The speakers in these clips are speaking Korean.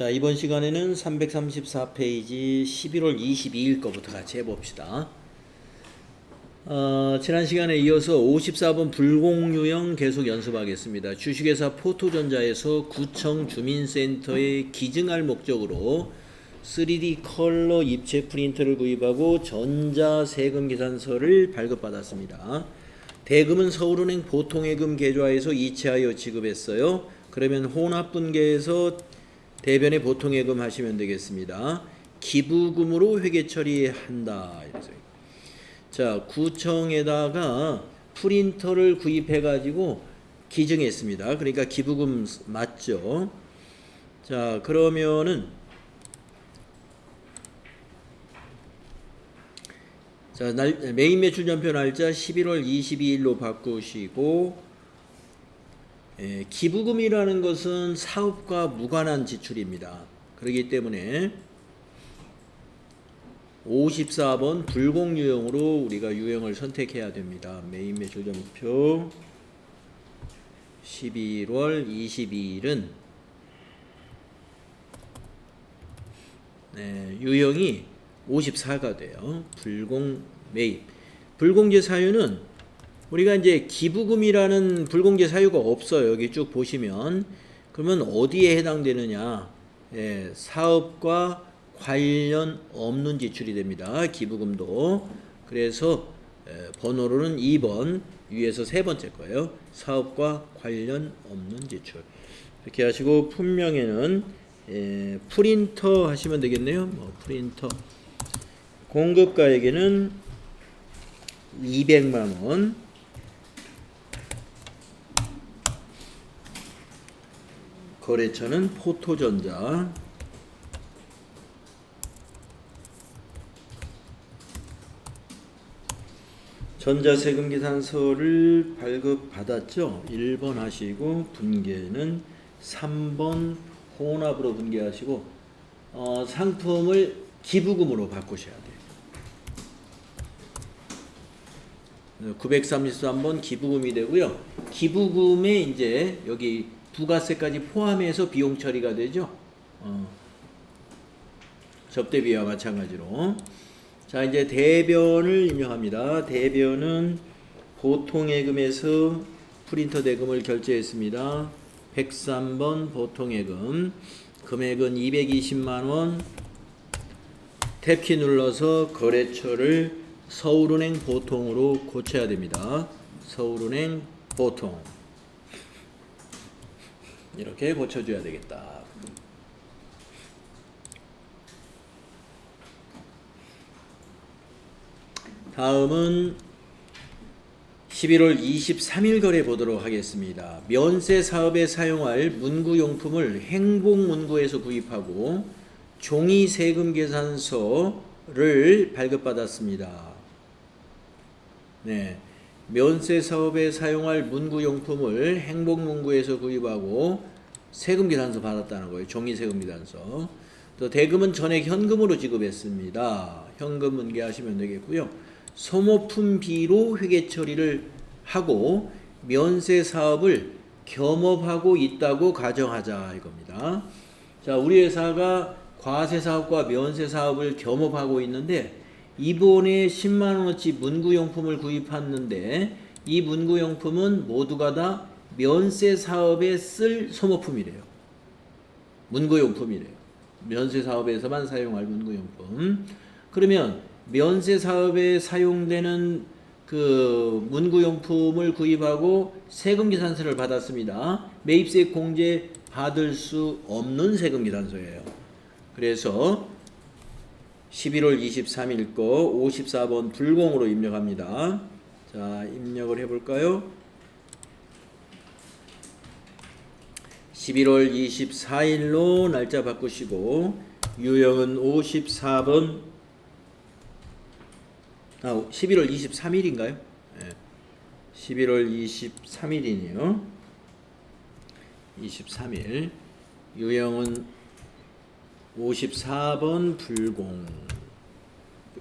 자, 이번 시간에는 334페이지 11월 22일 거부터 같이 해봅시다. 지난 시간에 이어서 54번 불공유형 계속 연습하겠습니다. 주식회사 포토전자에서 구청 주민센터에 기증할 목적으로 3D 컬러 입체 프린터를 구입하고 전자세금계산서를 발급받았습니다. 대금은 서울은행 보통예금 계좌에서 이체하여 지급했어요. 그러면 혼합분계에서 대변에 보통예금 하시면 되겠습니다. 기부금으로 회계 처리한다. 자, 구청에다가 프린터를 구입해가지고 기증했습니다. 그러니까 기부금 맞죠? 자, 그러면은 자, 메인 매출 전표 날짜 11월 22일로 바꾸시고, 기부금이라는 것은 사업과 무관한 지출입니다. 그렇기 때문에 54번 불공유형으로 우리가 유형을 선택해야 됩니다. 메인 매출 전표 11월 22일은 유형이 54가 돼요. 불공 매입. 불공제 사유는 우리가 이제 기부금이라는 불공제 사유가 없어요. 여기 쭉 보시면. 그러면 어디에 해당되느냐? 사업과 관련 없는 지출이 됩니다. 기부금도. 그래서 번호로는 2번, 위에서 세 번째 거예요. 사업과 관련 없는 지출. 이렇게 하시고 품명에는 프린터 하시면 되겠네요. 프린터. 공급가에게는 200만원. 거래처는 포토전자. 전자세금계산서를 발급받았죠. 1번 하시고 분계는 3번 혼합으로 분계하시고 상품을 기부금으로 바꾸셔야 돼요. 933번 기부금이 되고요. 기부금에 이제 여기 부가세까지 포함해서 비용 처리가 되죠. 접대비와 마찬가지로. 자, 이제 대변을 입력합니다. 대변은 보통예금에서 프린터 대금을 결제했습니다. 103번 보통예금. 금액은 220만원. 탭키 눌러서 거래처를 서울은행 보통으로 고쳐야 됩니다. 서울은행 보통. 이렇게 고쳐줘야 되겠다. 다음은 11월 23일 거래 보도록 하겠습니다. 면세 사업에 사용할 문구용품을 행복문구에서 구입하고 종이 세금 계산서를 발급받았습니다. 면세 사업에 사용할 문구용품을 행복문구에서 구입하고 세금계산서 받았다는 거예요. 종이 세금계산서. 또 대금은 전액 현금으로 지급했습니다. 현금 문계하시면 되겠고요. 소모품비로 회계 처리를 하고 면세 사업을 겸업하고 있다고 가정하자 이겁니다. 자, 우리 회사가 과세 사업과 면세 사업을 겸업하고 있는데 이번에 10만원어치 문구용품을 구입했는데 이 문구용품은 모두가 다 면세 사업에 쓸 소모품이래요. 문구용품이래요. 면세 사업에서만 사용할 문구용품. 그러면 면세 사업에 사용되는 그 문구용품을 구입하고 세금계산서를 받았습니다. 매입세 공제 받을 수 없는 세금계산서예요. 그래서 11월 23일 거 54번 불공으로 입력합니다. 자, 입력을 해볼까요? 11월 24일로 날짜 바꾸시고 유형은 54번 11월 23일인가요? 11월 23일이네요. 23일 유형은 54번 불공.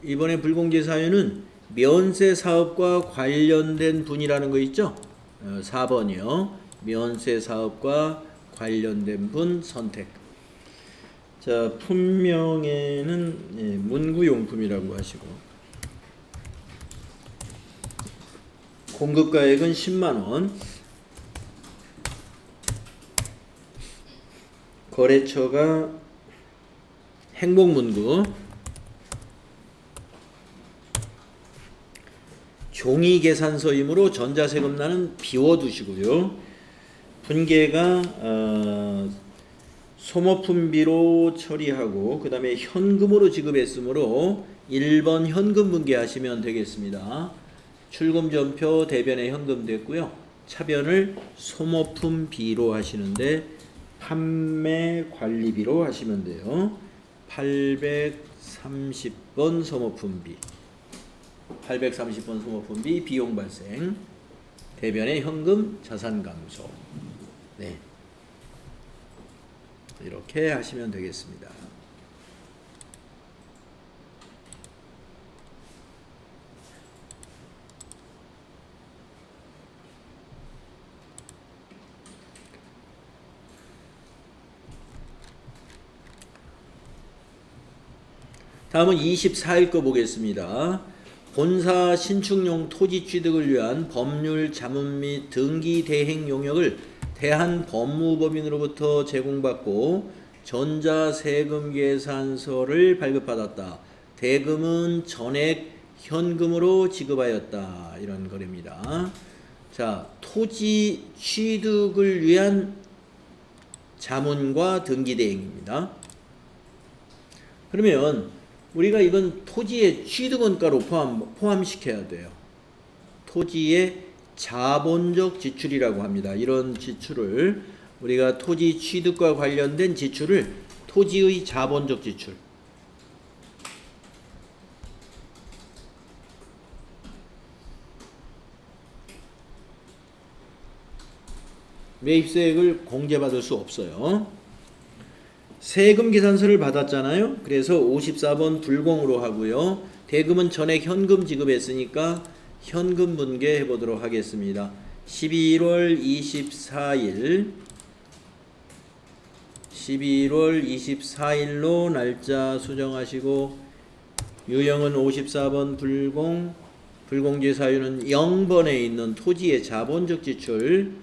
이번에 불공제 사유는 면세 사업과 관련된 분이라는 거 있죠? 4번이요. 면세 사업과 관련된 분 선택. 자, 품명에는 문구용품이라고 하시고 공급가액은 10만원, 거래처가 행복문구, 종이계산서이므로 전자세금란은 비워두시고요. 분계가 소모품비로 처리하고 그 다음에 현금으로 지급했으므로 1번 현금 분계하시면 되겠습니다. 출금전표 대변에 현금 됐고요. 차변을 소모품비로 하시는데 판매관리비로 하시면 돼요. 830번 소모품비, 830번 소모품비 비용 발생, 대변에 현금 자산 감소. 네, 이렇게 하시면 되겠습니다. 다음은 24일 거 보겠습니다. 본사 신축용 토지 취득을 위한 법률 자문 및 등기 대행 용역을 대한법무법인으로부터 제공받고 전자세금계산서를 발급받았다. 대금은 전액 현금으로 지급하였다. 이런 거래입니다. 자, 토지 취득을 위한 자문과 등기 대행입니다. 그러면 우리가 이건 토지의 취득원가로 포함시켜야 돼요. 토지의 자본적 지출이라고 합니다. 이런 지출을 우리가 토지 취득과 관련된 지출을 토지의 자본적 지출, 매입세액을 공제받을 수 없어요. 세금 계산서를 받았잖아요. 그래서 54번 불공으로 하고요. 대금은 전액 현금 지급했으니까 현금 분계해 보도록 하겠습니다. 12월 24일로 날짜 수정하시고 유형은 54번 불공, 불공제 사유는 0번에 있는 토지의 자본적 지출,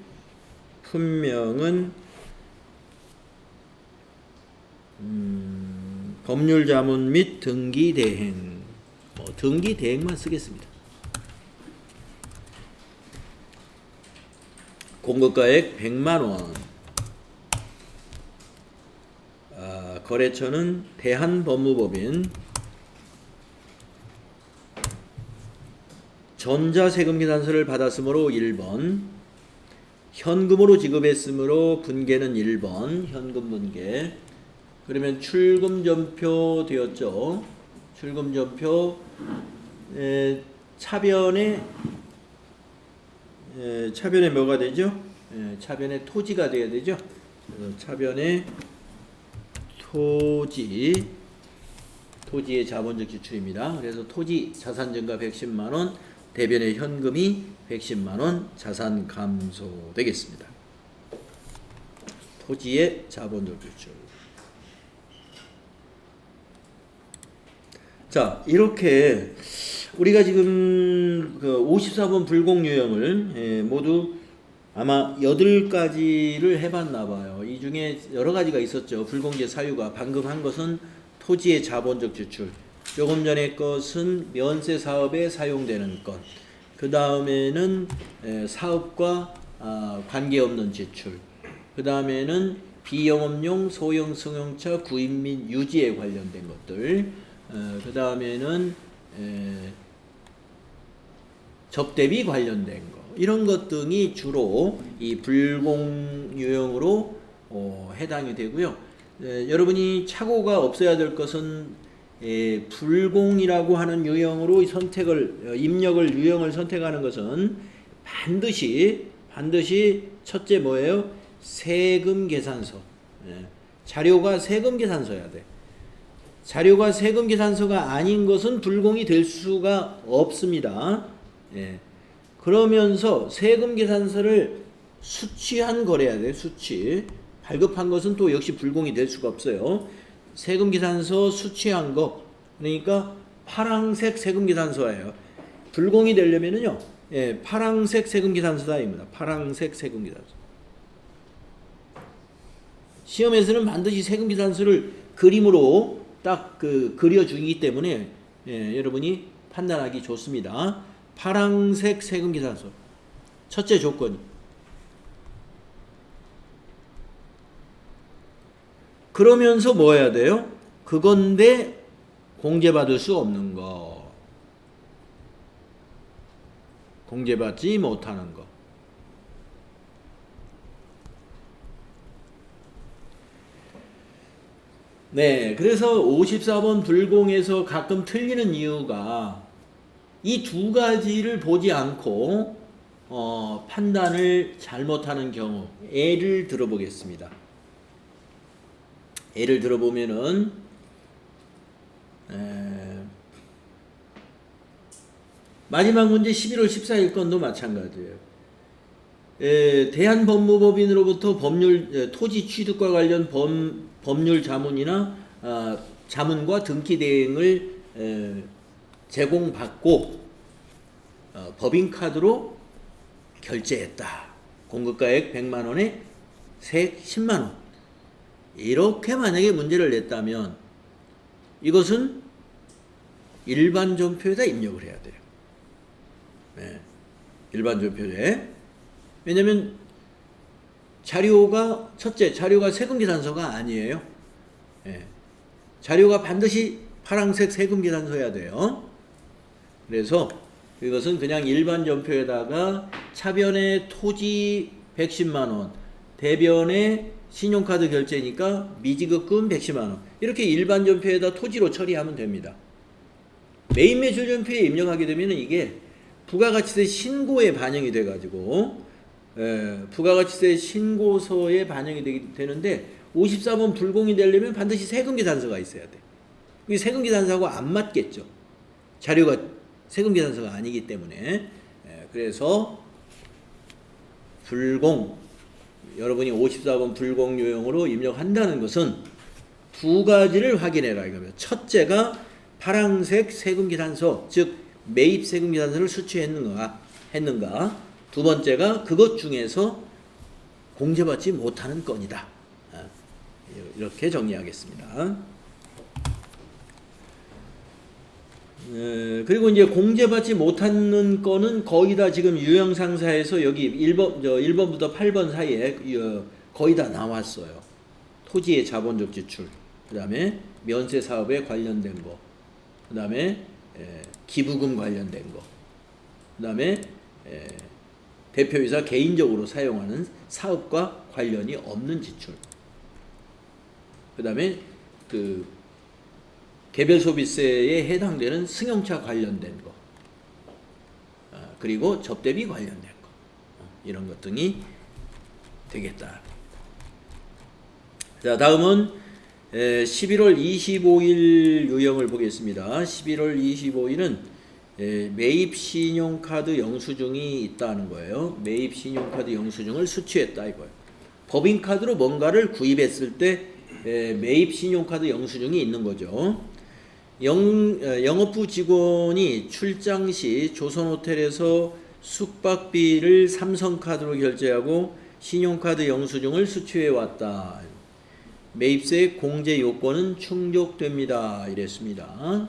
품명은 법률 자문 및 등기 대행, 등기 대행만 쓰겠습니다. 공급가액 100만원, 거래처는 대한법무법인, 전자세금계산서를 받았으므로 1번, 현금으로 지급했으므로 분계는 1번, 현금 분계. 그러면 출금전표 되었죠. 출금전표 차변에 뭐가 되죠? 차변에 토지가 돼야 되죠. 차변에 토지의 자본적 지출입니다. 그래서 토지 자산 증가 110만원, 대변에 현금이 110만원 자산 감소 되겠습니다. 토지의 자본적 지출. 자, 이렇게 우리가 지금 그 54번 불공 유형을 모두 아마 8가지를 해봤나 봐요. 이 중에 여러 가지가 있었죠. 불공제 사유가 방금 한 것은 토지의 자본적 지출, 조금 전에 것은 면세 사업에 사용되는 것, 그 다음에는 사업과 관계없는 지출, 그 다음에는 비영업용 소형 승용차 구입 및 유지에 관련된 것들, 그 다음에는 접대비 관련된 거, 이런 것 등이 주로 이 불공 유형으로 해당이 되고요. 여러분이 착오가 없어야 될 것은 불공이라고 하는 유형으로 입력을 유형을 선택하는 것은 반드시 첫째 뭐예요? 세금 계산서. 자료가 세금 계산서야 돼. 자료가 세금 계산서가 아닌 것은 불공이 될 수가 없습니다. 그러면서 세금 계산서를 수취한 거래야 돼. 수취. 발급한 것은 또 역시 불공이 될 수가 없어요. 세금계산서 수취한 거, 그러니까 파랑색 세금계산서예요. 불공이 되려면은요, 예, 파랑색 세금계산서다입니다. 파랑색 세금계산서. 시험에서는 반드시 세금계산서를 그림으로 딱 그려주기 때문에 예, 여러분이 판단하기 좋습니다. 파랑색 세금계산서. 첫째 조건이. 그러면서 뭐 해야 돼요? 그건데 공제받을 수 없는 거. 공제받지 못하는 거. 네, 그래서 54번 불공에서 가끔 틀리는 이유가 이 두 가지를 보지 않고 판단을 잘못하는 경우. 예를 들어보겠습니다. 예를 들어보면은 마지막 문제 11월 14일 건도 마찬가지예요. 대한법무법인으로부터 법률 토지 취득과 관련 법률 자문이나 자문과 등기 대행을 제공받고 법인카드로 결제했다. 공급가액 100만 원에 세액 10만 원. 이렇게 만약에 문제를 냈다면 이것은 일반 전표에다 입력을 해야 돼요. 네, 일반 전표에. 왜냐면 자료가 첫째, 자료가 세금계산서가 아니에요. 네, 자료가 반드시 파란색 세금계산서여야 돼요. 그래서 이것은 그냥 일반 전표에다가 차변에 토지 110만 원, 대변에 신용카드 결제니까 미지급금 110만 원. 이렇게 일반 전표에다 토지로 처리하면 됩니다. 메인 매출 전표에 입력하게 되면 이게 부가가치세 신고에 반영이 돼가지고 부가가치세 신고서에 반영이 되는데 54번 불공이 되려면 반드시 세금계산서가 있어야 돼. 이게 세금계산서하고 안 맞겠죠. 자료가 세금계산서가 아니기 때문에. 그래서 불공, 여러분이 54번 불공 요형으로 입력한다는 것은 두 가지를 확인해라 이거예요. 첫째가 파란색 세금계산서, 즉 매입 세금계산서를 수취했는가 했는가. 두 번째가 그것 중에서 공제받지 못하는 건이다. 이렇게 정리하겠습니다. 그리고 이제 공제받지 못하는 건은 거의 다 지금 유형상사에서 여기 1번부터 8번 사이에 거의 다 나왔어요. 토지의 자본적 지출, 그 다음에 면세 사업에 관련된 거, 그 다음에 기부금 관련된 거, 그 다음에 대표이사 개인적으로 사용하는 사업과 관련이 없는 지출, 그 다음에 개별 소비세에 해당되는 승용차 관련된 거, 그리고 접대비 관련된 거, 이런 것 등이 되겠다. 자, 다음은 11월 25일 유형을 보겠습니다. 11월 25일은 매입 신용카드 영수증이 있다는 거예요. 매입 신용카드 영수증을 수취했다 이거예요. 법인카드로 뭔가를 구입했을 때 매입 신용카드 영수증이 있는 거죠. 영업부 직원이 출장 시 조선호텔에서 숙박비를 삼성카드로 결제하고 신용카드 영수증을 수취해왔다. 매입세 공제 요건은 충족됩니다. 이랬습니다.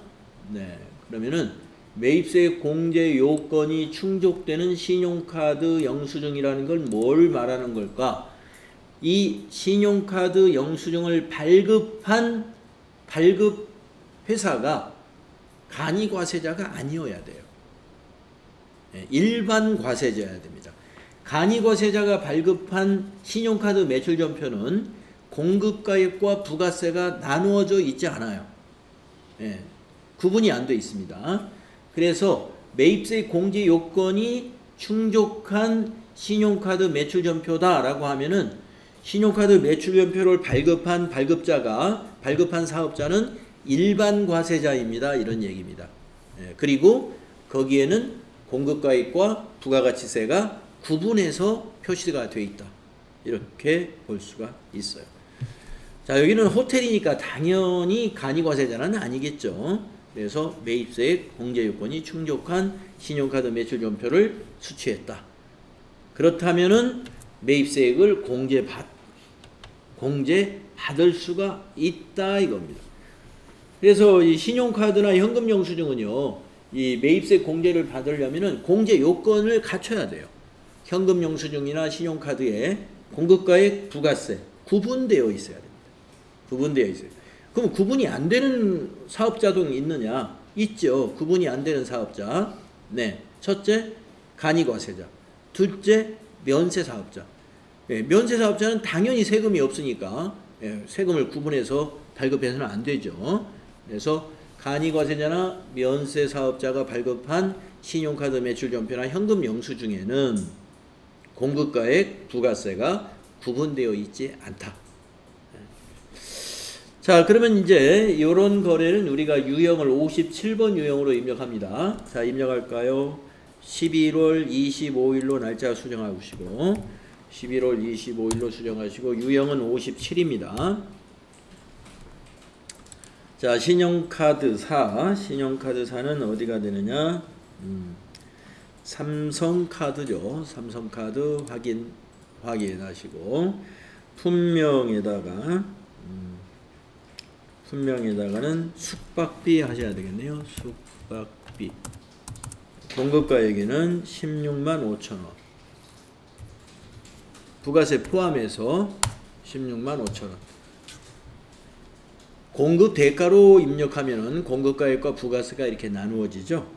네, 그러면은 매입세 공제 요건이 충족되는 신용카드 영수증이라는 걸 뭘 말하는 걸까? 이 신용카드 영수증을 발급한 발급 회사가 간이과세자가 아니어야 돼요. 일반 과세자여야 됩니다. 간이과세자가 발급한 신용카드 매출전표는 공급가액과 부가세가 나누어져 있지 않아요. 구분이 안 돼 있습니다. 그래서 매입세 공제 요건이 충족한 신용카드 매출전표다라고 하면은 신용카드 매출전표를 발급한 발급한 사업자는 일반 과세자입니다. 이런 얘기입니다. 그리고 거기에는 공급가액과 부가가치세가 구분해서 표시가 되어 있다. 이렇게 볼 수가 있어요. 자, 여기는 호텔이니까 당연히 간이과세자는 아니겠죠. 그래서 매입세액 공제 요건이 충족한 신용카드 매출 전표를 수취했다. 그렇다면은 매입세액을 공제받을 수가 있다 이겁니다. 그래서 이 신용카드나 현금 영수증은요, 이 매입세 공제를 받으려면은 공제 요건을 갖춰야 돼요. 현금 영수증이나 신용카드에 공급가액, 부가세 구분되어 있어야 됩니다. 구분되어 있어요. 그럼 구분이 안 되는 사업자도 있느냐? 있죠. 구분이 안 되는 사업자. 네. 첫째, 간이과세자. 둘째, 면세사업자. 예, 면세사업자는 당연히 세금이 없으니까 세금을 구분해서 발급해서는 안 되죠. 그래서 간이과세자나 면세사업자가 발급한 신용카드 매출 전표나 현금 영수증에는 공급가액, 부가세가 구분되어 있지 않다. 자, 그러면 이제 이런 거래는 우리가 유형을 57번 유형으로 입력합니다. 자, 입력할까요? 11월 25일로 날짜 수정하시고 11월 25일로 수정하시고 유형은 57입니다. 자, 신용카드사는 어디가 되느냐? 삼성카드죠. 삼성카드 확인하시고 품명에다가는 숙박비 하셔야 되겠네요. 숙박비. 공급가액에는 16만 5천 원. 부가세 포함해서 16만 5천 원. 공급 대가로 입력하면은 공급가액과 부가세가 이렇게 나누어지죠.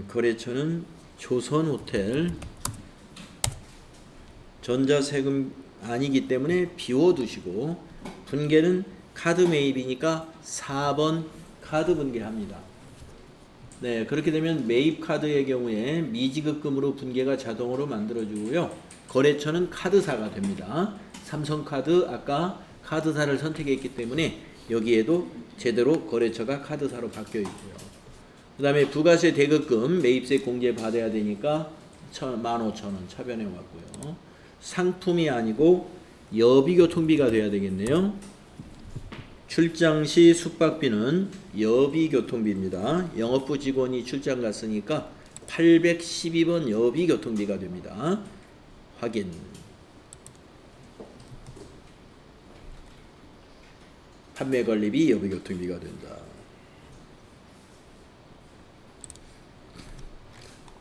거래처는 조선호텔. 전자세금 아니기 때문에 비워두시고 분계는 카드 매입이니까 4번 카드 분계합니다. 네, 그렇게 되면 매입 카드의 경우에 미지급금으로 분계가 자동으로 만들어지고요. 거래처는 카드사가 됩니다. 삼성카드 아까 카드사를 선택했기 때문에 여기에도 제대로 거래처가 카드사로 바뀌어 있고요. 그 다음에 부가세 대급금 매입세 공제 받아야 되니까 15,000원 차변해 왔고요. 상품이 아니고 여비교통비가 돼야 되겠네요. 출장 시 숙박비는 여비교통비입니다. 영업부 직원이 출장 갔으니까 812번 여비교통비가 됩니다. 확인. 판매관리비 여비교통비가 된다.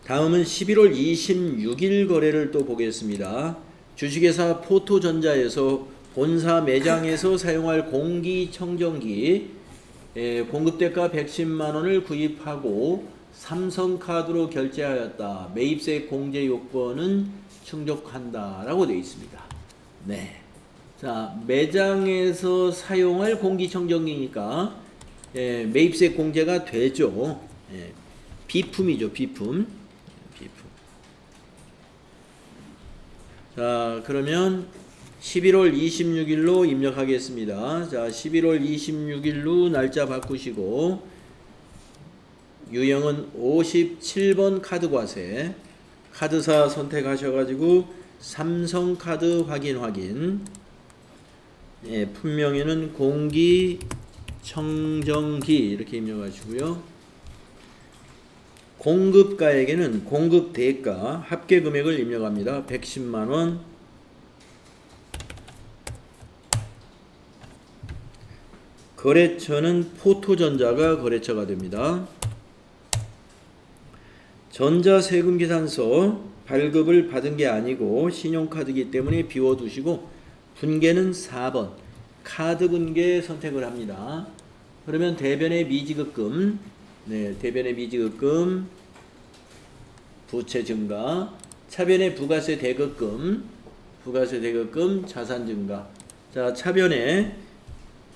다음은 11월 26일 거래를 또 보겠습니다. 주식회사 포토전자에서 본사 매장에서 사용할 공기청정기 공급대가 110만원을 구입하고 삼성카드로 결제하였다. 매입세 공제 요건은 충족한다 라고 되어 있습니다. 네. 자, 매장에서 사용할 공기청정기니까 매입세 공제가 되죠. 비품이죠. 비품. 자, 그러면 11월 26일로 입력하겠습니다. 자, 11월 26일로 날짜 바꾸시고 유형은 57번 카드과세. 카드사 선택하셔가지고 삼성카드 확인. 품명에는 공기청정기 이렇게 입력하시고요. 공급가액에는 공급대가 합계금액을 입력합니다. 110만원. 거래처는 포토전자가 거래처가 됩니다. 전자세금계산서 발급을 받은 게 아니고 신용카드이기 때문에 비워두시고 분계는 4번 카드 분계 선택을 합니다. 그러면 대변의 미지급금, 대변의 미지급금, 부채 증가, 차변의 부가세 대급금, 자산 증가. 자, 차변에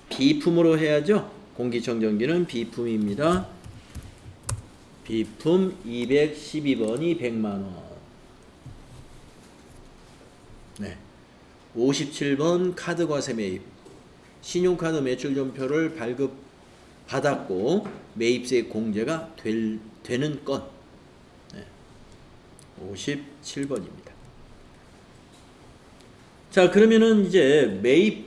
비품으로 해야죠. 공기청정기는 비품입니다. 비품 212번이 100만원. 네. 57번 카드과세 매입. 신용카드 매출전표를 발급받았고 매입세 공제가 되는 건 57번입니다. 자, 그러면은 이제 매입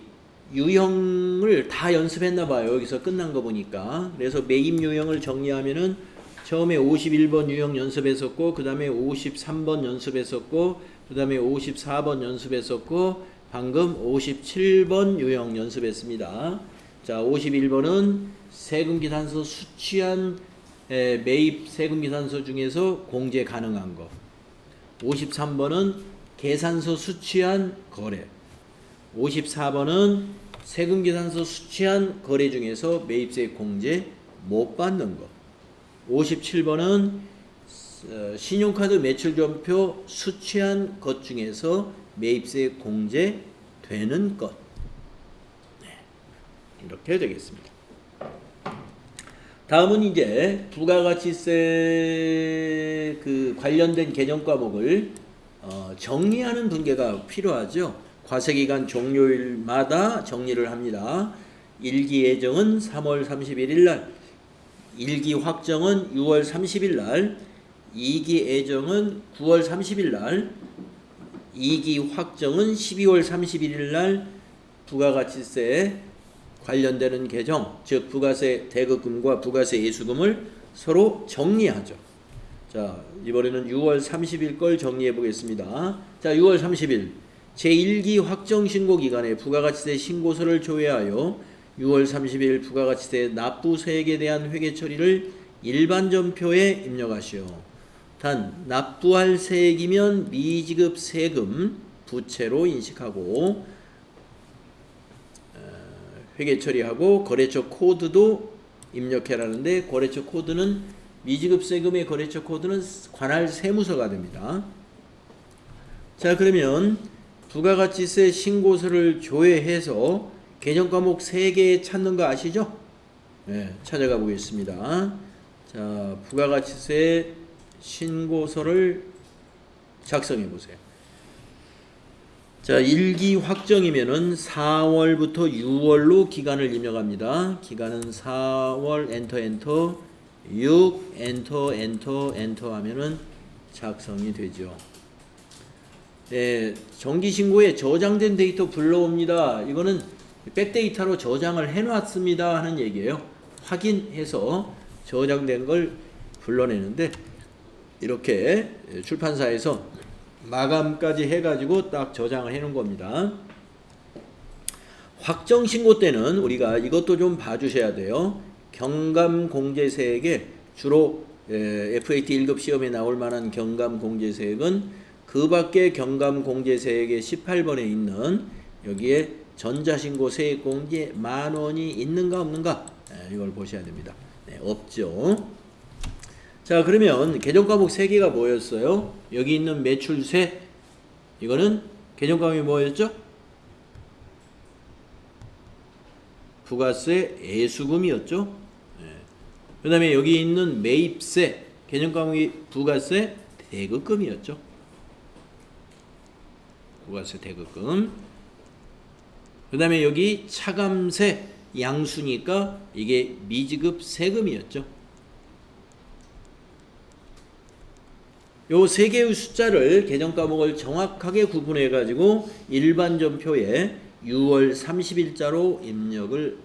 유형을 다 연습했나 봐요. 여기서 끝난 거 보니까. 그래서 매입 유형을 정리하면은 처음에 51번 유형 연습했었고, 그 다음에 53번 연습했었고, 그 다음에 54번 연습했었고, 방금 57번 유형 연습했습니다. 자, 51번은 세금계산서 수취한 매입 세금계산서 중에서 공제 가능한 거. 53번은 계산서 수취한 거래. 54번은 세금계산서 수취한 거래 중에서 매입세 공제 못 받는 거. 57번은 신용카드 매출전표 수취한 것 중에서 매입세 공제 되는 것. 네, 이렇게 되겠습니다. 다음은 이제 부가가치세 그 관련된 개념 과목을 정리하는 분계가 필요하죠. 과세기간 종료일마다 정리를 합니다. 1기 예정은 3월 31일 날, 1기 확정은 6월 30일 날, 2기 예정은 9월 30일 날, 2기 확정은 12월 31일 날 부가가치세 관련되는 개정, 즉 부가세 대급금과 부가세 예수금을 서로 정리하죠. 자, 이번에는 6월 30일 걸 정리해 보겠습니다. 자, 6월 30일 제1기 확정 신고 기간에 부가가치세 신고서를 조회하여 6월 30일 부가가치세 납부세액에 대한 회계 처리를 일반전표에 입력하시오. 단 납부할 세액이면 미지급 세금 부채로 인식하고 회계 처리하고 거래처 코드도 입력해라는데, 거래처 코드는 미지급 세금의 거래처 코드는 관할 세무서가 됩니다. 자, 그러면 부가가치세 신고서를 조회해서 개정 과목 3개 찾는 거 아시죠? 네, 찾아가 보겠습니다. 자, 부가가치세 신고서를 작성해 보세요. 자, 1기 확정이면은 4월부터 6월로 기간을 입력합니다. 기간은 4월 엔터 6 엔터 하면은 작성이 되죠. 네, 정기신고에 저장된 데이터 불러옵니다. 이거는 백데이터로 저장을 해놨습니다 하는 얘기예요. 확인해서 저장된 걸 불러내는데, 이렇게 출판사에서 마감까지 해가지고 딱 저장을 해놓은 겁니다. 확정신고 때는 우리가 이것도 좀 봐주셔야 돼요. 경감공제세액에 주로 FAT 1급 시험에 나올 만한 경감공제세액은 그 밖에 경감공제세액의 18번에 있는 여기에 전자신고 세액공제 10,000원이 있는가 없는가, 이걸 보셔야 됩니다. 네, 없죠. 자, 그러면 개정과목 3개가 뭐였어요? 여기 있는 매출세, 이거는 개정과목이 뭐였죠? 부가세 예수금이었죠. 네. 그 다음에 여기 있는 매입세, 개정과목이 부가세 대급금이었죠. 부가세 대급금. 그 다음에 여기 차감세 양수니까 이게 미지급 세금이었죠. 요 3개의 숫자를 개정 과목을 정확하게 구분해 가지고 일반전표에 6월 30일자로 입력을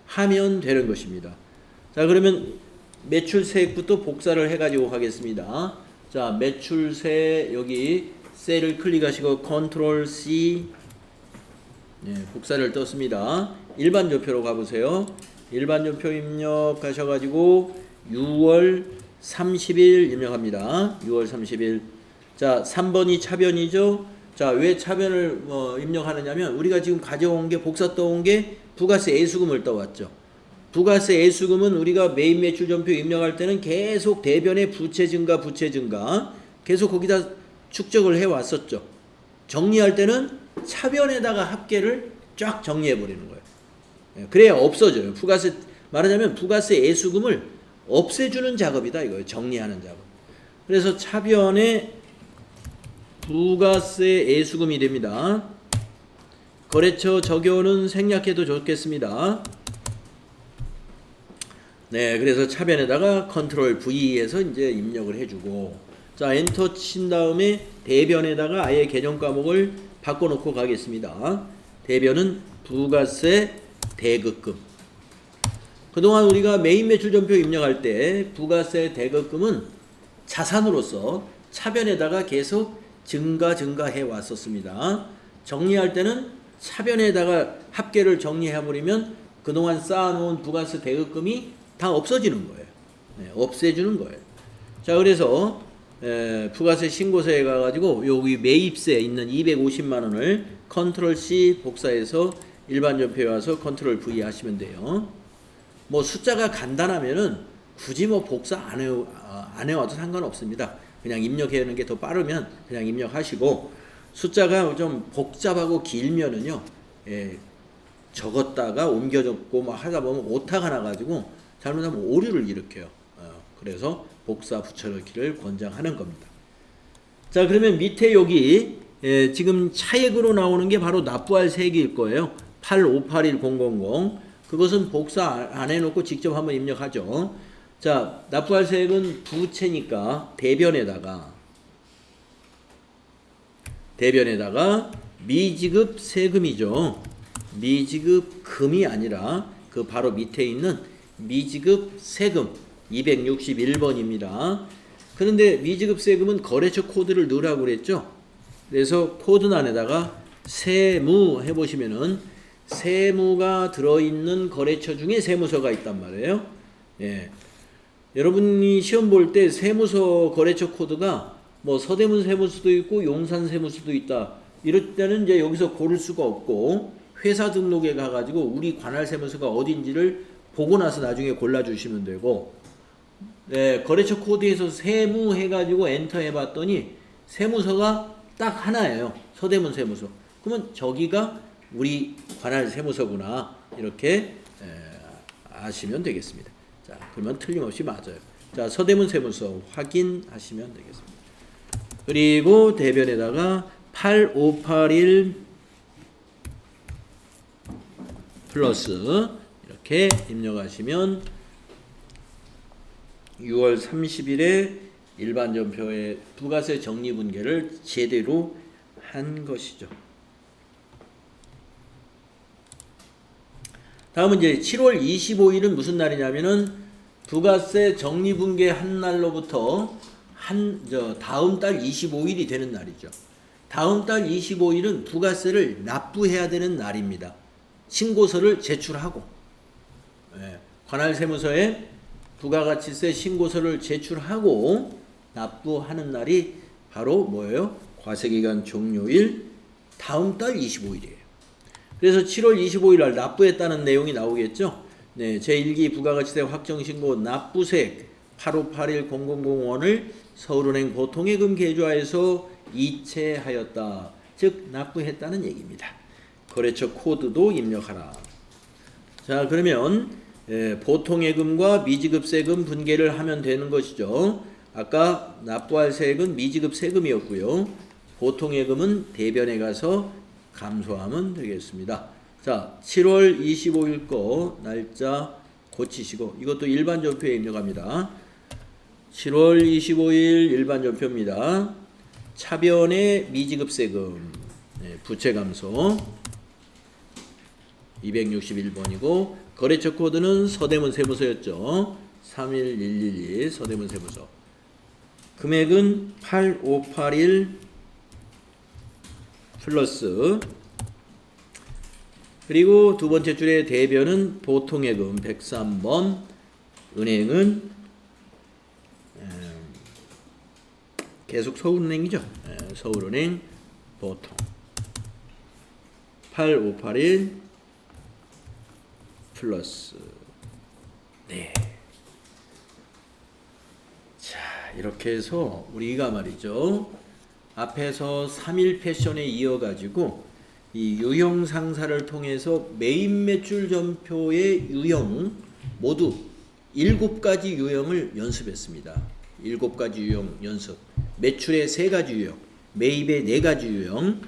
하면 되는 것입니다. 자, 그러면 매출세액부터 복사를 해 가지고 가겠습니다. 자, 매출세 여기 셀을 클릭하시고 컨트롤 C, 네, 복사를 떴습니다. 일반전표로 가보세요. 일반전표 입력하셔 가지고 6월 30일 입력합니다. 6월 30일. 자, 3번이 차변이죠. 자, 왜 차변을 입력하느냐면 우리가 지금 가져온 게 복사 떠온 게 부가세 예수금을 떠왔죠. 부가세 예수금은 우리가 매입 매출 전표 입력할 때는 계속 대변에 부채 증가 계속 거기다 축적을 해 왔었죠. 정리할 때는 차변에다가 합계를 쫙 정리해 버리는 거예요. 그래야 없어져요. 부가세, 말하자면 부가세 예수금을 없애주는 작업이다 이거예요. 정리하는 작업. 그래서 차변에 부가세 예수금이 됩니다. 거래처 적용은 생략해도 좋겠습니다. 네, 그래서 차변에다가 컨트롤 V에서 이제 입력을 해주고, 자, 엔터 친 다음에 대변에다가 아예 개정 과목을 바꿔놓고 가겠습니다. 대변은 부가세 대급금. 그동안 우리가 메인 매출 전표 입력할 때 부가세 대급금은 자산으로서 차변에다가 계속 증가해 왔었습니다. 정리할 때는 차변에다가 합계를 정리해버리면 그동안 쌓아놓은 부가세 대급금이 다 없어지는 거예요. 네, 없애주는 거예요. 자, 그래서 부가세 신고서에 가가지고 여기 매입세 있는 250만 원을 컨트롤 C 복사해서 일반 전표에 와서 컨트롤 V 하시면 돼요. 뭐 숫자가 간단하면은 굳이 뭐 복사 안 해와도 상관없습니다. 그냥 입력하는 게 더 빠르면 그냥 입력하시고, 숫자가 좀 복잡하고 길면은요, 적었다가 옮겨 적고 막 하다 보면 오타가 나가지고 잘못하면 오류를 일으켜요. 그래서 복사 붙여넣기를 권장하는 겁니다. 자, 그러면 밑에 여기 지금 차액으로 나오는 게 바로 납부할 세액일 거예요. 8581000. 그것은 복사 안 해놓고 직접 한번 입력하죠. 자, 납부할 세액은 부채니까 대변에다가 미지급 세금이죠. 미지급 금이 아니라 그 바로 밑에 있는 미지급 세금 261번입니다. 그런데 미지급 세금은 거래처 코드를 넣으라고 그랬죠. 그래서 코드 안에다가 세무 해보시면은 세무가 들어있는 거래처 중에 세무서가 있단 말이에요. 예. 여러분이 시험 볼 때 세무서 거래처 코드가 뭐 서대문 세무서도 있고 용산 세무서도 있다. 이럴 때는 이제 여기서 고를 수가 없고 회사 등록에 가가지고 우리 관할 세무서가 어딘지를 보고 나서 나중에 골라주시면 되고, 거래처 코드에서 세무 해가지고 엔터 해봤더니 세무서가 딱 하나예요. 서대문 세무서. 그러면 저기가 우리 관할 세무서구나, 이렇게 아시면 되겠습니다. 자, 그러면 틀림없이 맞아요. 자, 서대문 세무서 확인하시면 되겠습니다. 그리고 대변에다가 8581 플러스 이렇게 입력하시면 6월 30일에 일반 전표의 부가세 정리분계를 제대로 한 것이죠. 다음은 이제 7월 25일은 무슨 날이냐면은 부가세 정리분계 한 날로부터 다음 달 25일이 되는 날이죠. 다음 달 25일은 부가세를 납부해야 되는 날입니다. 신고서를 제출하고, 관할 세무서에 부가가치세 신고서를 제출하고 납부하는 날이 바로 뭐예요? 과세기간 종료일 다음 달 25일이에요. 그래서 7월 25일 날 납부했다는 내용이 나오겠죠. 네, 제1기 부가가치세 확정신고 납부세액 8581000원을 서울은행 보통예금 계좌에서 이체하였다. 즉 납부했다는 얘기입니다. 거래처 코드도 입력하라. 자, 그러면 보통예금과 미지급세금 분계를 하면 되는 것이죠. 아까 납부할 세액은 미지급세금이었고요. 보통예금은 대변에 가서 감소하면 되겠습니다. 자, 7월 25일 거 날짜 고치시고 이것도 일반 전표에 입력합니다. 7월 25일 일반 전표입니다. 차변의 미지급세금 부채 감소 261번이고 거래처 코드는 서대문 세무서였죠. 31112 서대문 세무서. 금액은 8581 플러스, 그리고 두 번째 줄의 대변은 보통예금 103번, 은행은 계속 서울은행이죠. 서울은행 보통 8581 플러스. 네. 자, 이렇게 해서 우리가 말이죠. 앞에서 3일 패션에 이어가지고 이 유형 상사를 통해서 메인 매출 전표의 유형 모두 7가지 유형을 연습했습니다. 7가지 유형 연습. 매출의 3가지 유형, 매입의 4가지 유형,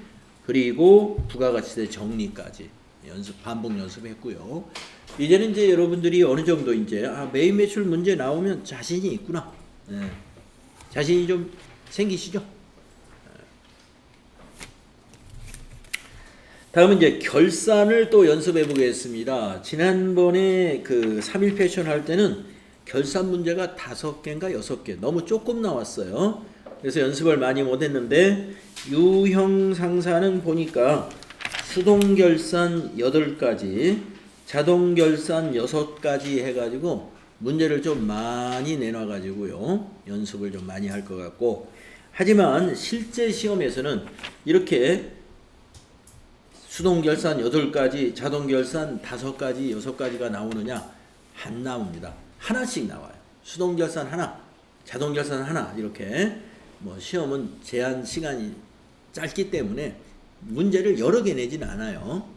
그리고 부가가치세 정리까지 반복 연습했고요. 이제는 이제 여러분들이 어느 정도 이제 메인 매출 문제 나오면 자신이 있구나. 자신이 좀 생기시죠? 다음은 이제 결산을 또 연습해 보겠습니다. 지난번에 그 3일 패션 할 때는 결산 문제가 5개인가 6개 너무 조금 나왔어요. 그래서 연습을 많이 못 했는데 유형 상사는 보니까 수동 결산 8가지, 자동 결산 6가지 해가지고 문제를 좀 많이 내놔 가지고요. 연습을 좀 많이 할 것 같고, 하지만 실제 시험에서는 이렇게 수동 결산 8가지, 자동 결산 5가지, 6가지가 나오느냐? 안 나옵니다. 하나씩 나와요. 수동 결산 하나, 자동 결산 하나, 이렇게. 뭐 시험은 제한 시간이 짧기 때문에 문제를 여러 개 내진 않아요.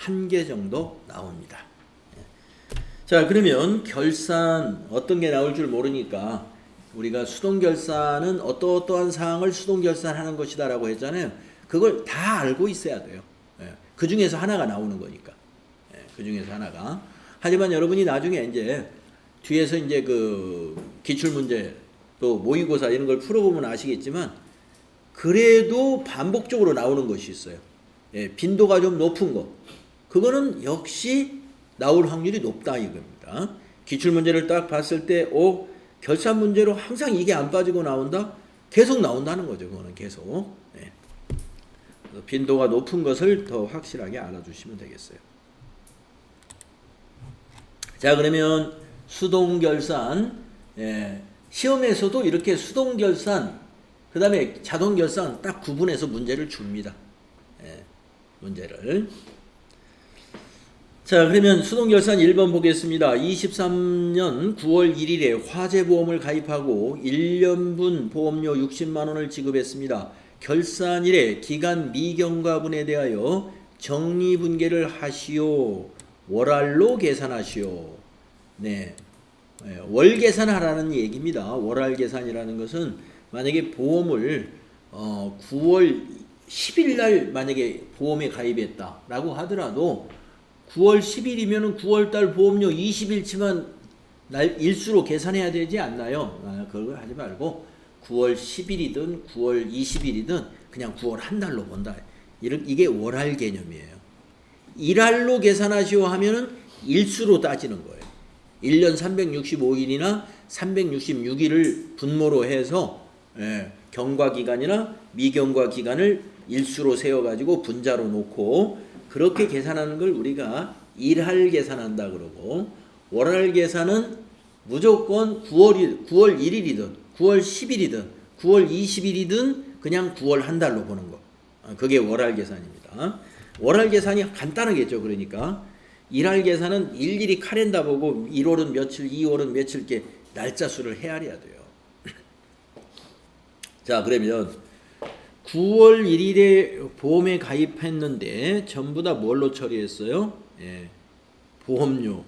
1개 정도 나옵니다. 자, 그러면 결산 어떤 게 나올 줄 모르니까 우리가 수동 결산은 어떠한 사항을 수동 결산하는 것이다 라고 했잖아요. 그걸 다 알고 있어야 돼요. 그 중에서 하나가 나오는 거니까. 그 중에서 하나가. 하지만 여러분이 나중에 이제 뒤에서 이제 그 기출문제 또 모의고사 이런 걸 풀어보면 아시겠지만 그래도 반복적으로 나오는 것이 있어요. 빈도가 좀 높은 거. 그거는 역시 나올 확률이 높다 이겁니다. 기출문제를 딱 봤을 때 결산 문제로 항상 이게 안 빠지고 나온다? 계속 나온다는 거죠. 그거는 계속. 빈도가 높은 것을 더 확실하게 알아주시면 되겠어요. 자, 그러면 수동결산, 시험에서도 이렇게 수동결산, 그 다음에 자동결산 딱 구분해서 문제를 줍니다. 문제를. 자, 그러면 수동결산 1번 보겠습니다. 23년 9월 1일에 화재보험을 가입하고 1년분 보험료 60만 원을 지급했습니다. 결산일에 기간 미경과분에 대하여 정리분계를 하시오. 월알로 계산하시오. 네, 월 계산하라는 얘기입니다. 월알 계산이라는 것은 만약에 보험을 9월 10일 날 만약에 보험에 가입했다라고 하더라도 9월 10일이면 9월 달 보험료 20일치만 일수로 계산해야 되지 않나요? 그걸 하지 말고 9월 10일이든 9월 20일이든 그냥 9월 한 달로 본다. 이게 월할 개념이에요. 일할로 계산하시오 하면은 일수로 따지는 거예요. 1년 365일이나 366일을 분모로 해서 경과기간이나 미경과기간을 일수로 세워가지고 분자로 놓고 그렇게 계산하는 걸 우리가 일할 계산한다 그러고, 월할 계산은 무조건 9월 1일이든 9월 10일이든 9월 20일이든 그냥 9월 한 달로 보는 거. 그게 월할 계산입니다. 월할 계산이 간단하겠죠. 그러니까 일할 계산은 일일이 카렌다 보고 1월은 며칠, 2월은 며칠 이렇게 날짜 수를 헤아려야 돼요. 자, 그러면 9월 1일에 보험에 가입했는데 전부 다 뭘로 처리했어요? 보험료.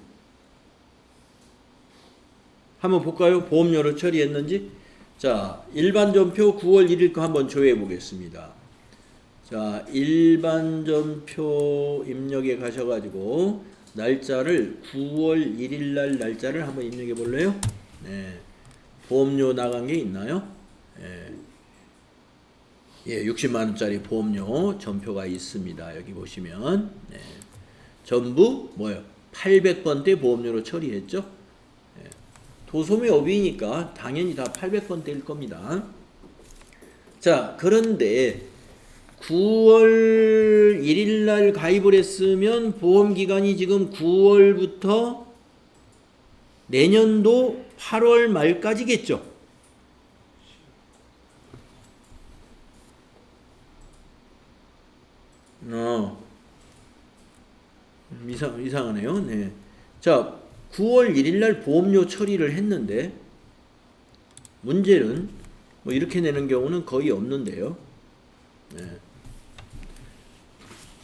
한번 볼까요? 보험료를 처리했는지. 자, 일반전표 9월 1일 거 한번 조회해 보겠습니다. 자, 일반전표 입력에 가셔가지고 날짜를 9월 1일 날 날짜를 한번 입력해 볼래요? 보험료 나간 게 있나요? 60만 원짜리 보험료 전표가 있습니다. 여기 보시면 전부 뭐예요? 800번대 보험료로 처리했죠. 도소매 업이니까 당연히 다 800번대일 겁니다. 자, 그런데 9월 1일 날 가입을 했으면 보험 기간이 지금 9월부터 내년도 8월 말까지겠죠. 이상하네요. 네. 자, 9월 1일 날 보험료 처리를 했는데 문제는 뭐 이렇게 내는 경우는 거의 없는데요.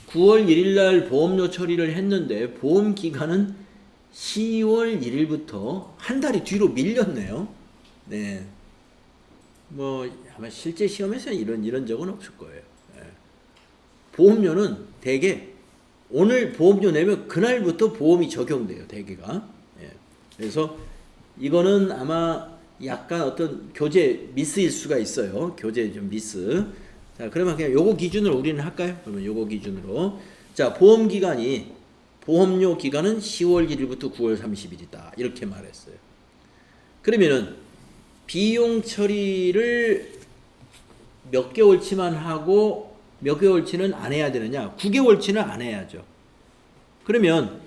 9월 1일 날 보험료 처리를 했는데 보험 기간은 10월 1일부터 한 달이 뒤로 밀렸네요. 네. 뭐 아마 실제 시험에서 이런 적은 없을 거예요. 보험료는 대개 오늘 보험료 내면 그날부터 보험이 적용돼요. 대개가. 그래서 이거는 아마 약간 어떤 교재 미스일 수가 있어요. 교재 좀 미스. 자, 그러면 그냥 요거 기준으로 우리는 할까요? 그러면 요거 기준으로. 자, 보험료 기간은 10월 1일부터 9월 30일이다. 이렇게 말했어요. 그러면은 비용 처리를 몇 개월치만 하고 몇 개월치는 안 해야 되느냐? 9개월치는 안 해야죠. 그러면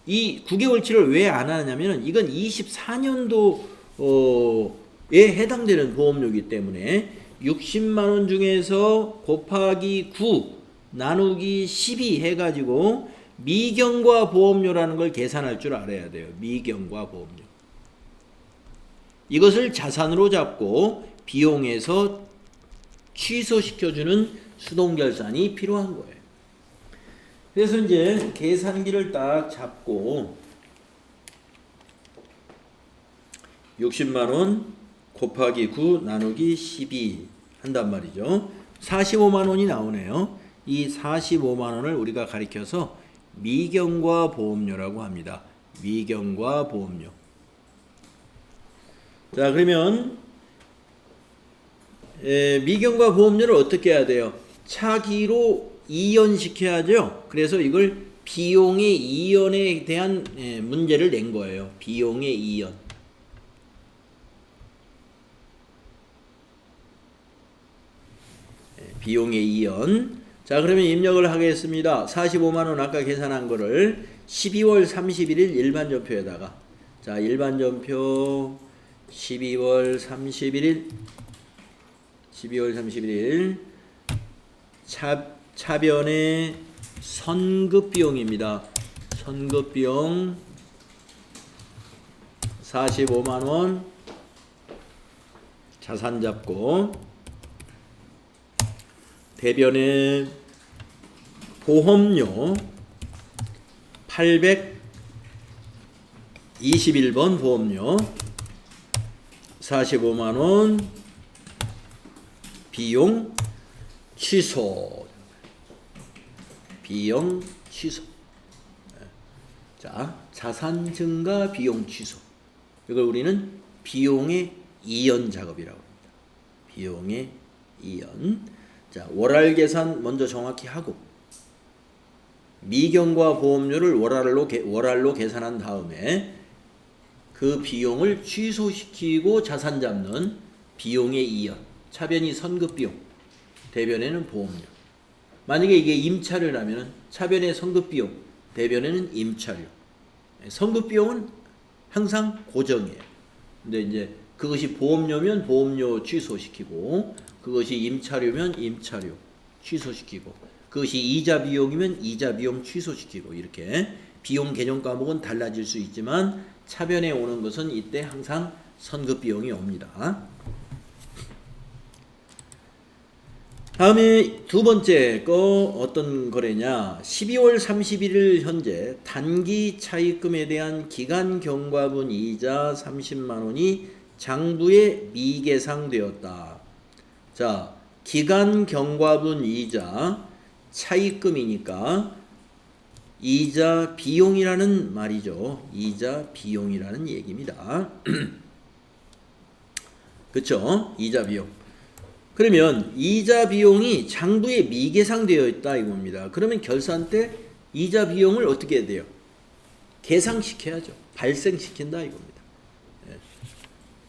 이 9개월치를 왜 안 하냐면은 이건 24년도에 해당되는 보험료이기 때문에 60만 원 중에서 곱하기 9 나누기 12 해가지고 미경과 보험료라는 걸 계산할 줄 알아야 돼요. 미경과 보험료. 이것을 자산으로 잡고 비용에서 취소시켜주는 수동결산이 필요한 거예요. 그래서 이제 계산기를 딱 잡고 60만 원 곱하기 9 나누기 12 한단 말이죠. 45만 원이 나오네요. 이 45만 원을 우리가 가리켜서 미경과 보험료라고 합니다. 미경과 보험료. 자, 그러면 미경과 보험료를 어떻게 해야 돼요? 차기로 이연시켜야죠. 그래서 이걸 비용의 이연에 대한 문제를 낸 거예요. 비용의 이연. 비용의 이연. 자, 그러면 입력을 하겠습니다. 45만 원 아까 계산한 거를 12월 31일 일반전표에다가, 자, 일반전표 12월 31일 차변의 선급비용입니다. 선급비용 45만 원 자산 잡고, 대변의 보험료 821번 보험료 45만 원 비용 취소. 비용 취소. 자, 자산 증가 비용 취소. 이걸 우리는 비용의 이연 작업이라고 합니다. 비용의 이연. 자, 월할 계산 먼저 정확히 하고 미경과 보험료를 월할로 계산한 다음에 그 비용을 취소시키고 자산 잡는 비용의 이연. 차변이 선급비용, 대변에는 보험료. 만약에 이게 임차료라면 차변의 선급비용, 대변에는 임차료. 선급비용은 항상 고정이에요. 근데 이제 그것이 보험료면 보험료 취소시키고, 그것이 임차료면 임차료 취소시키고, 그것이 이자 비용이면 이자 비용 취소시키고, 이렇게 비용 개념 과목은 달라질 수 있지만 차변에 오는 것은 이때 항상 선급 비용이 옵니다. 다음에 두 번째 거 어떤 거래냐? 12월 31일 현재 단기 차입금에 대한 기간 경과분 이자 30만 원이 장부에 미계상되었다. 자, 기간 경과분 이자 차입금이니까 이자 비용이라는 말이죠. 이자 비용이라는 얘기입니다. 그쵸? 이자 비용. 그러면 이자 비용이 장부에 미계상되어 있다 이겁니다. 그러면 결산 때 이자 비용을 어떻게 해야 돼요? 계상시켜야죠. 발생시킨다 이겁니다.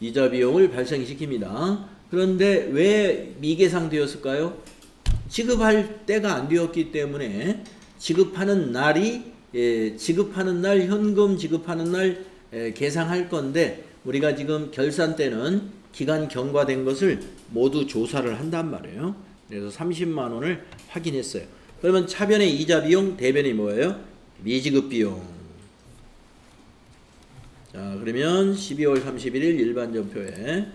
이자 비용을 발생시킵니다. 그런데 왜 미계상되었을까요? 지급할 때가 안 되었기 때문에 지급하는 날 현금 지급하는 날 계상할 건데, 우리가 지금 결산 때는 기간 경과된 것을 모두 조사를 한단 말이에요. 그래서 30만 원을 확인했어요. 그러면 차변의 이자 비용, 대변이 뭐예요? 미지급 비용. 자, 그러면 12월 31일 일반 전표에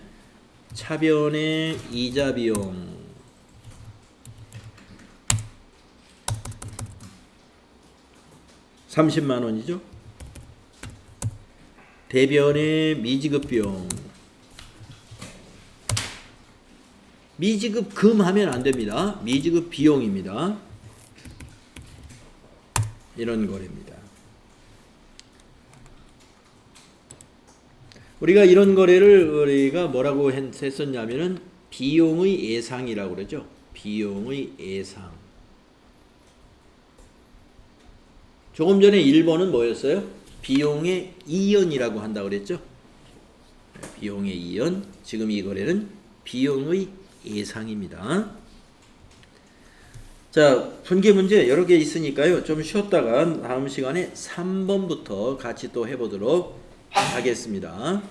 차변의 이자 비용 30만 원이죠. 대변의 미지급 비용. 미지급 금 하면 안 됩니다. 미지급 비용입니다. 이런 거래입니다. 우리가 이런 거래를 우리가 뭐라고 했었냐면은 비용의 예상이라고 그러죠. 비용의 예상. 조금 전에 1번은 뭐였어요? 비용의 이연이라고 한다 그랬죠? 비용의 이연. 지금 이 거래는 비용의 예상입니다. 자, 분계 문제 여러 개 있으니까요. 좀 쉬었다가 다음 시간에 3번부터 같이 또 해보도록 하겠습니다.